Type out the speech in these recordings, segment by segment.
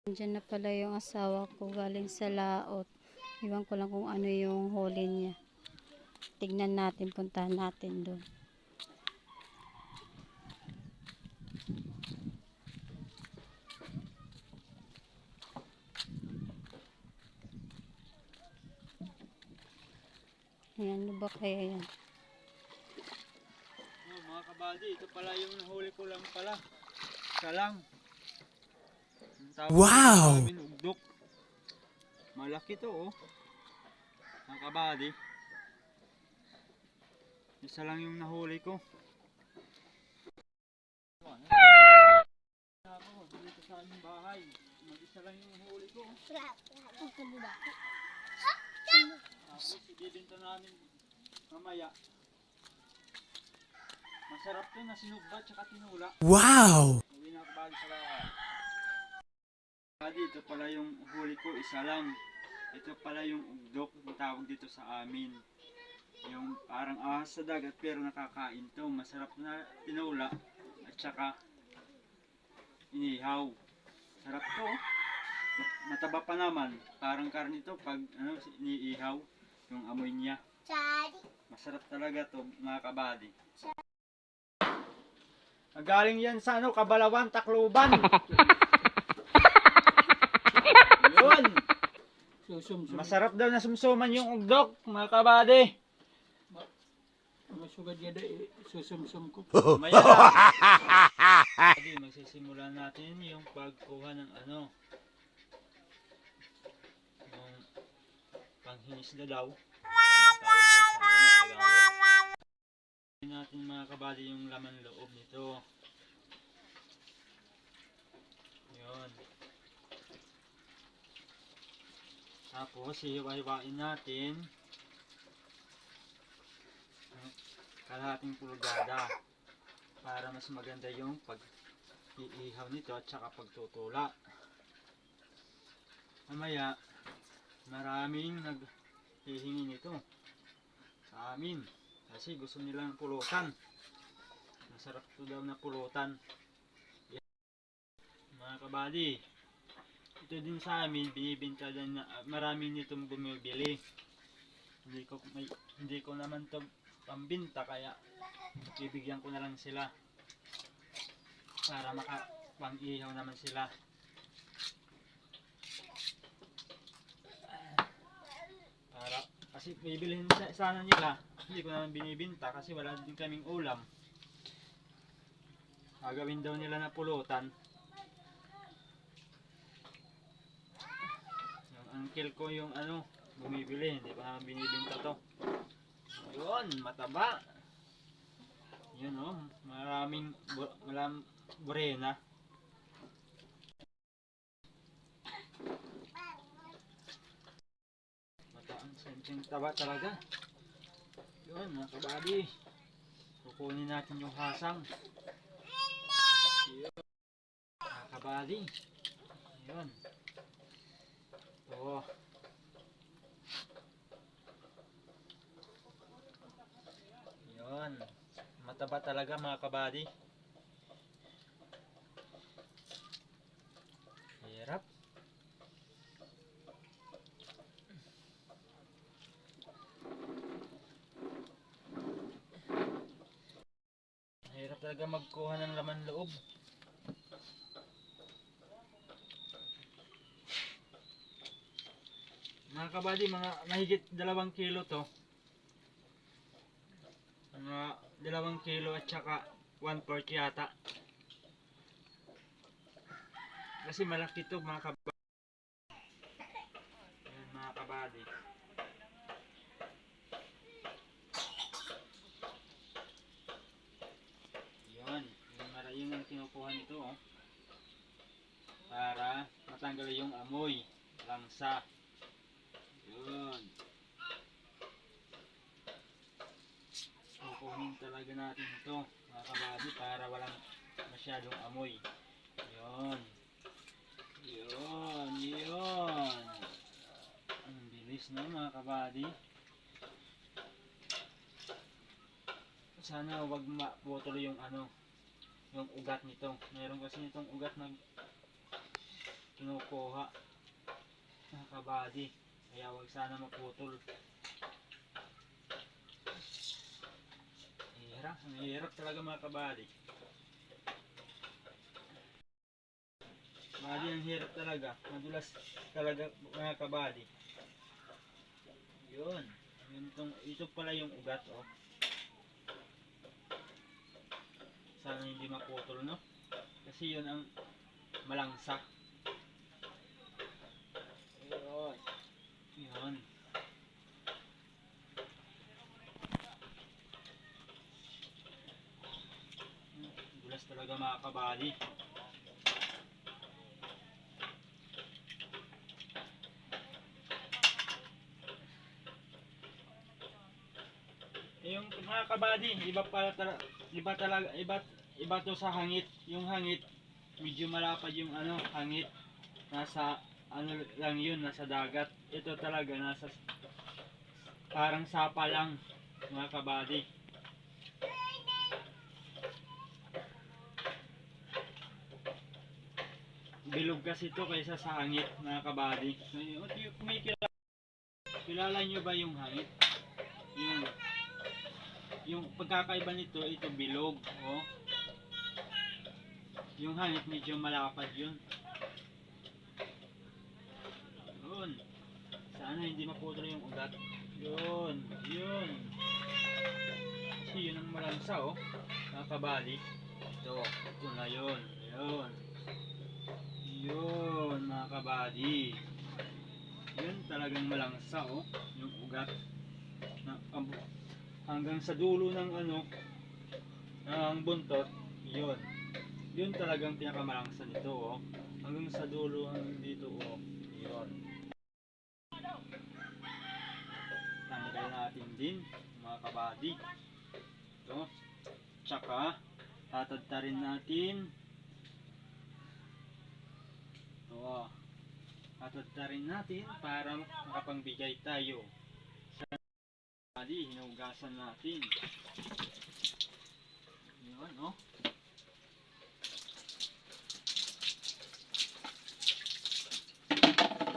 Diyan na pala yung asawa ko galing sa laot. Iwan ko lang kung ano yung huli niya. Tignan natin, puntahan natin doon. Ayan, ano ba kaya yan? Oh, mga kabady, ito pala yung nahuli ko lang pala. Isa lang. Wow! Ugdok. Malaki to oh. Mga kabady. Isa lang yung nahuli ko. Dito sa aming bahay. Mag-isa lang yung nahuli ko. Tapos ibibenta namin mamaya. Masarap to na sinugba tsaka tinula. Wow! Hindi na kabady sa bahay. Dito pala yung huli ko, isa lang. Ito pala yung ugdok, yung tawag dito sa amin. Yung parang ahas sa dagat pero nakakain to. Masarap na tinula at saka inihaw. Sarap to. Mataba pa naman. Parang karne to pag iniihaw. Yung amoy niya. Masarap talaga to mga kabady. Galing yan sa Kabalawan, Tacloban. Yun. Masarap daw na sumsuman yung ugdok, mga kabady. Masugad yan eh, susumsum ko. Maya lang. Magsisimula natin yung pagkuha ng yung panghinisda daw. Natin mga kabady yung laman loob nito. Yun. Tapos hiwa-hiwain natin kalahating pulgada para mas maganda yung pag-iihaw nito at saka pagtutula. Mamaya maraming naghihingi nito sa amin kasi gusto nilang pulutan. Masarap ito daw na pulutan. Mga kabady, ito din sa amin binibenta din na maraming nitong bumibili. Hindi ko naman to pambinta kaya bibigyan ko na lang sila para makapang-ihaw naman sila. Para kasi bibilihin sana nila, hindi ko naman binibinta kasi wala din kaming ulam. Gagawin daw nila na pulutan. Yung uncle ko yung bumibili, hindi ko naman binibinta to. Yun, mataba. Yun maraming burena. Mataang sensing taba talaga. Yun, mga kabady. Kukunin natin yung hasang. Yun, mga kabady. Yun. Ito. Yun. Mataba talaga mga kabady. Hirap. Hirap talaga magkuha ng laman loob. Mga kabady, mga mahigit 2 kilo to. Mga 2 kilo at saka 1/4 yata. Kasi malaki to mga kabady. Ayan mga kabady. Yun. Yun ang kinukuha nito para matanggal yung amoy. Langsa. Yun. Kukunin talaga natin ito mga kabady para walang masyadong amoy. Yun. Yun. Yun. Ang bilis na mga kabady. Sana wag maputol yung yung ugat nito. Meron kasi nitong ugat na kinukuha. Mga kabady. Kaya wag sana maputol. Hirap talaga mga kabady. Kabady, ang hirap talaga. Madulas talaga mga kabady. Yun. Ito pala yung ugat, oh. Sana hindi maputol, no? Kasi yun ang malangsa. Yun. Yun. Dulas talaga mga kabady. Yung mga kabady, iba to sa hangit. Yung hangit, medyo malapad yung ano, hangit. Nasa ano lang yun, nasa dagat. Ito talaga nasa parang sapa lang mga kabady. Bilog kasi ito kaysa sa hangit mga kabady. Kilala nyo ba yung hangit? Yung pagkakaiba nito, ito bilog, oh. Yung hangit medyo malapad yun. Yun. Sana hindi maputol yung ugat. Yun. Yun. Kasi yun ang malangsa, oh. Mga kabady. Ito na yun. Yun. Yun, mga kabady. Yun talagang malangsa, oh. Yung ugat. Hanggang sa dulo ng ano, ng buntot, yun. Yun talagang pinakamalangsa nito, oh. Hanggang sa dulo, hanggang dito, oh. Yun. Tanggal natin din, mga kabady. Ito. Tsaka, tatadtarin natin. Ito, oh. Tatadtarin natin para makapangbigay tayo. Hinugasan natin. Yun, no?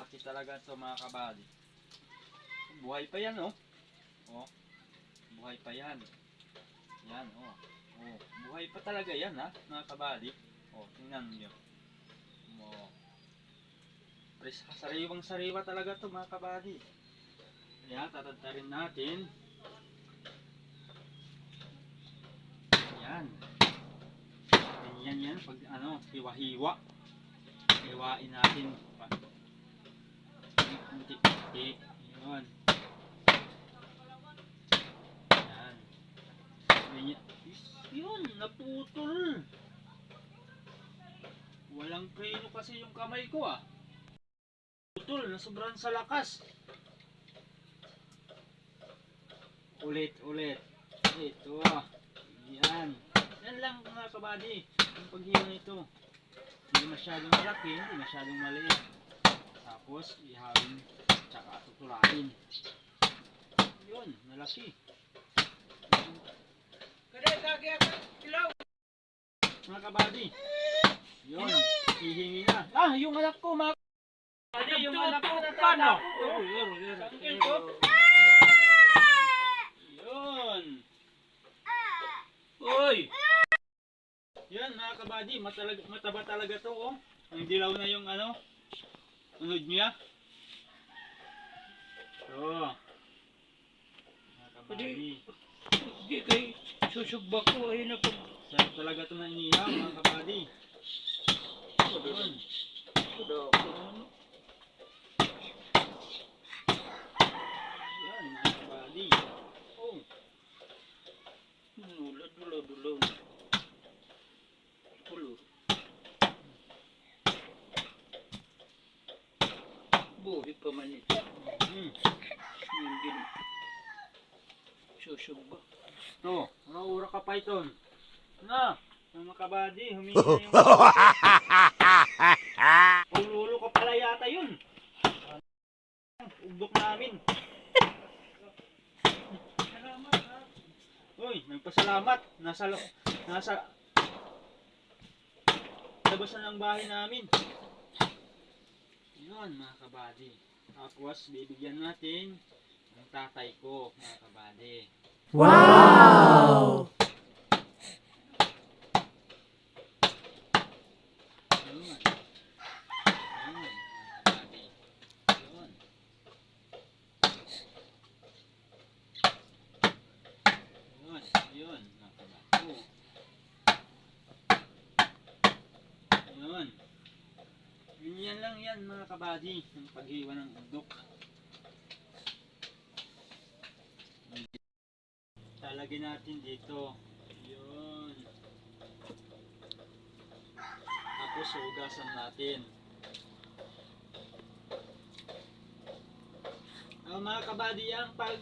Laki talaga ito mga kabady. Buhay pa yan, oh. Oh. Buhay pa yan. Yan, oh. Oh. Buhay pa talaga yan, ha, mga kabady. Oh, tingnan nyo. Oh. Sariwang sariwa talaga ito mga kabady. Kaya tatadtarin natin. Yan. Ganyan yan pag ano, hiwa-hiwa. Hiwain natin. Butik-butik. Yun. Yan. Ganyan. Yun, naputol. Walang preno kasi yung kamay ko, ah. Putol, nasobrahan sa lakas. Ulit. Ito. Yan. Yan lang mga kabady. Yung paghiwa nito. Hindi masyadong malaki, hindi masyadong maliit. Tapos, ihawin, tsaka tutulain. Yun, malaki. Mga kabady. Yun, hihingi na. Ah, yung anak ko, mga kabady. Yung anak ko natanda. Yun. Uy! Yan mga kabady, mataba talaga to, oh. Ang dilaw na yung ano, unod niya. So, mga kabady. Hindi kay susugba ko ay na pag... Sarap talaga ito na inihaw mga kabady. Yun. Yan mga kabady. Oh. Dulaw. Pulo. Buhi pa man ito. Hindi. Susugba. Ito, ura ka python. Na, mga kabady, humingi na yung... Ulo ka pala yata yun. Ugdok namin. Uy, nagpasalamat. Nasa labas na ng bahay namin. Yun mga kabady. Tapos bibigyan natin ng tatay ko mga kabady. Wow! Yun. Yun mga kabady. Yun. Yun mga kabady. Yun. Ganyan lang yan mga kabady. Yung paghiwa ng ugdok. Talagyan natin dito. Yun. Tapos hugasan natin. Mga kabady, ang pag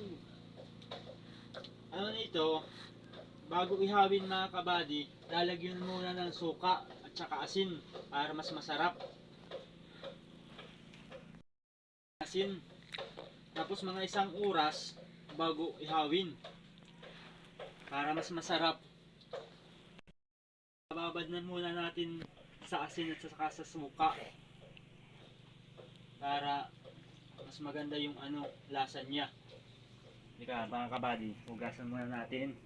nito, bago ihawin mga kabady, lalagyan muna ng suka at saka asin para mas masarap. Asin. Tapos mga 1 oras bago ihawin para mas masarap. Babad na muna natin sa asin at saka sa suka para mas maganda yung lasa niya. Ika mga kabady, hugasan muna natin.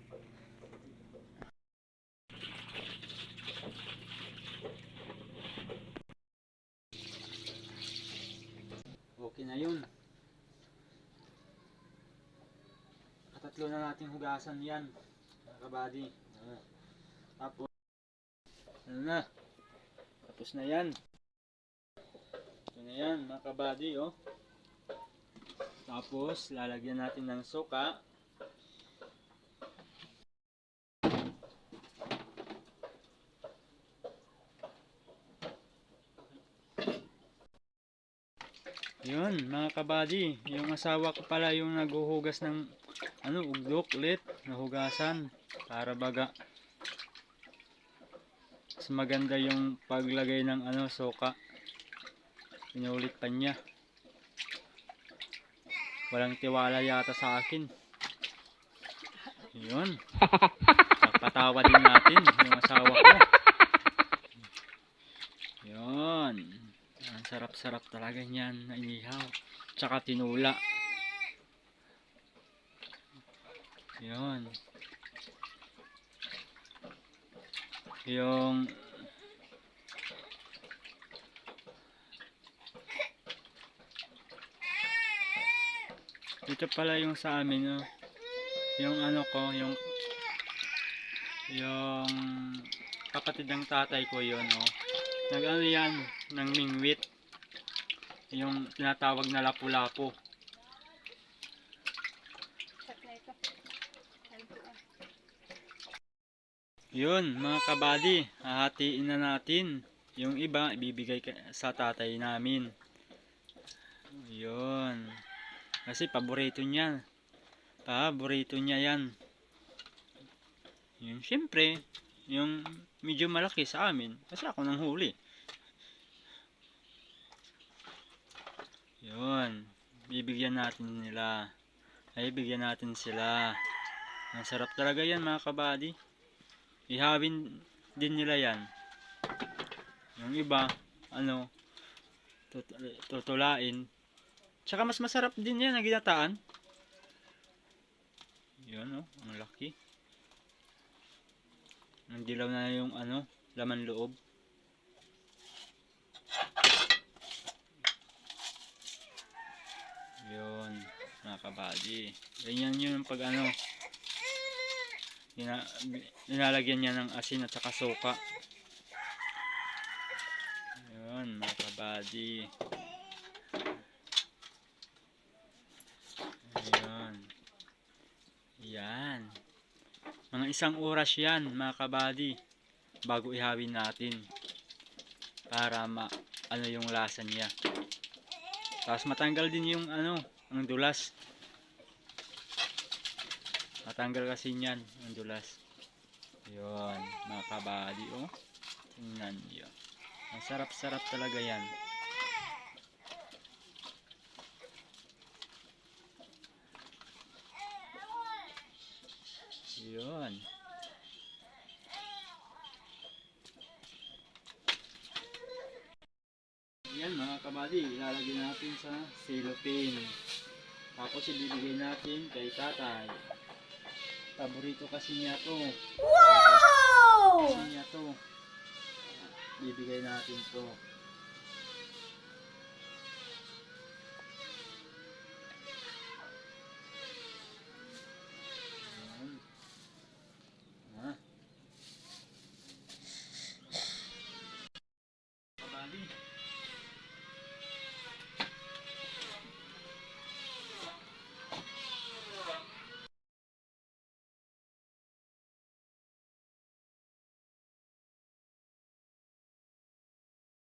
Okay na yun. Katatlo na natin hugasan yan mga kabady. Tapos na. Tapos na yan. Ito na yan mga kabady, oh. Tapos lalagyan natin ng suka. Yun mga kabady, yung asawa ko pala yung naghuhugas ng ugdok ulit, nahugasan para baga mas maganda yung paglagay ng suka. Pinulit pa niya. Walang tiwala yata sa akin. Yun. Patawa din natin yung asawa ko. Yun. Ang sarap-sarap talaga niyan na inihaw. Tsaka tinula. Yun. Yung dito pala yung sa amin, oh. Yung yung kapatid ng tatay ko yun, oh. Nag-ano yan ng mingwit, yung tinatawag na lapu-lapu. Yun mga kabady, hahatiin na natin. Yung iba ibibigay sa tatay namin. Yun. Kasi paborito niya. Paborito niya yan. Yun, syempre, yung medyo malaki sa amin. Kasi ako nang huli. Yun. Bibigyan natin nila. Ay, bigyan natin sila. Ang sarap talaga yan mga kabady. Ihawin din nila yan. Yung iba, tutulain. Tsaka mas masarap din yan ang ginataan. Yun, oh, ang laki. Ang dilaw na yung laman loob. Yun, mga kabady. Ganyan yun pag nilalagyan niya ng asin at saka suka. Yun, mga kabady. Ayan. Yan. Mga 1 oras yan mga kabady bago ihawin natin para yung lasa niya. Tapos matanggal din yung ang dulas. Matanggal kasi niyan ang dulas. Yun mga kabady, oh. Tingnan niyo. Ang sarap-sarap talaga yan. Yun. Yan mga kabady, ilalagay natin sa cellophane. Tapos ibibigay natin kay tatay. Paborito kasi niya to. Wow!